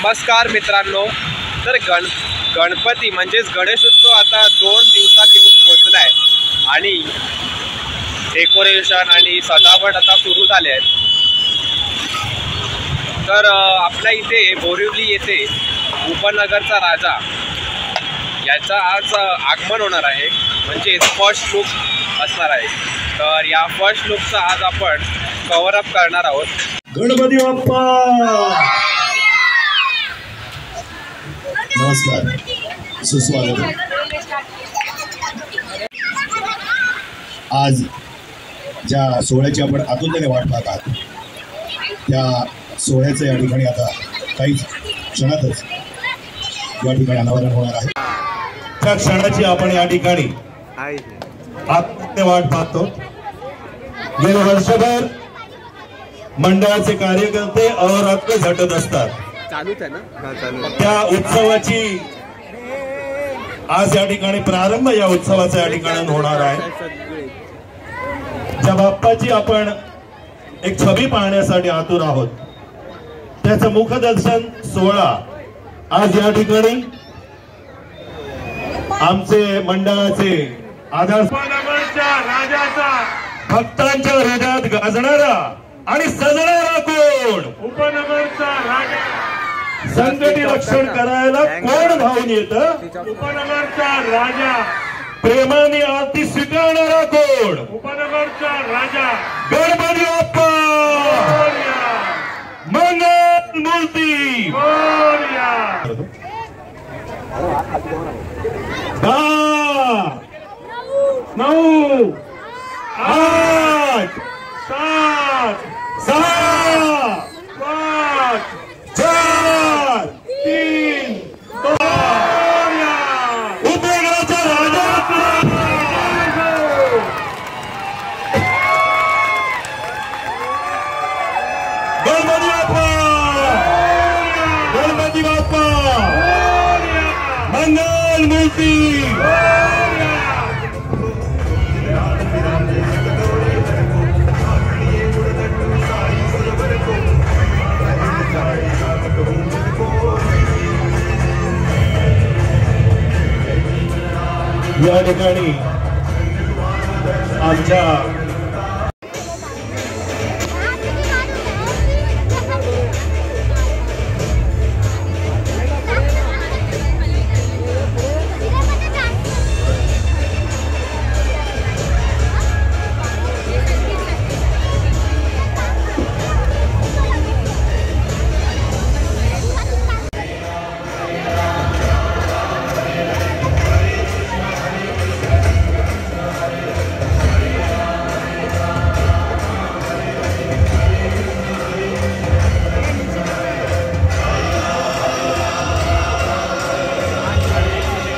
नमस्कार मित्रांनो, तर गणपती म्हणजेच गणेश उत्सव आता 2 दिवसात येऊन पोहोचला आहे आणि डेकोरेशन आणि सजावट आता सुरू झाले आहेत। तर आपल्या इथे बोरिवली येथे उपनगरचा राजा याचा आज आगमन होणार आहे, म्हणजे फर्स्ट लुक असणार आहे। तर या फर्स्ट लुकचा आज आपण कव्हर अप करणार आहोत। गणपती बाप्पा नमस्कार, सुस्वागत। आज ज्या सोहळ्याची आपण आतुरतेने वाट पाहत आहात त्या सोहळ्याचे या ठिकाणी आता काही क्षणातच या ठिकाणी अनावरण होणार आहे। त्या क्षणाची आपण या ठिकाणी आतुरतेने वाट पाहतो। गेले वर्षभर मंडळाचे कार्यकर्ते अहोरात्र झटत असतात। त्या उत्सवाची आज या ठिकाणी प्रारंभ या उत्सवाचा या ठिकाणी होणार आहे। ज्या बाप्पाची आपण एक छबी पाहण्यासाठी आतुर आहोत त्याचं मुखदर्शन सोहळा आज या ठिकाणी आमचे मंडळाचे आधार राजाचा भक्तांच्या हृदयात गाजणारा आणि सजणारा कोण उपनगरचा राजा, संकटी रक्षण करायला कोण धावून येतं उपनगरचा राजा, प्रेमाने आरती स्वीकारणारा कोण उपनगरचा राजा, गणपती बाप्पा मंगल मूर्ती 10 9 8 7 6 5 4 3 2 उपनगराचा राजा गणपती बाप्पा, गणपती बाप्पा मंगल मूर्ती। या ठिकाणी आमच्या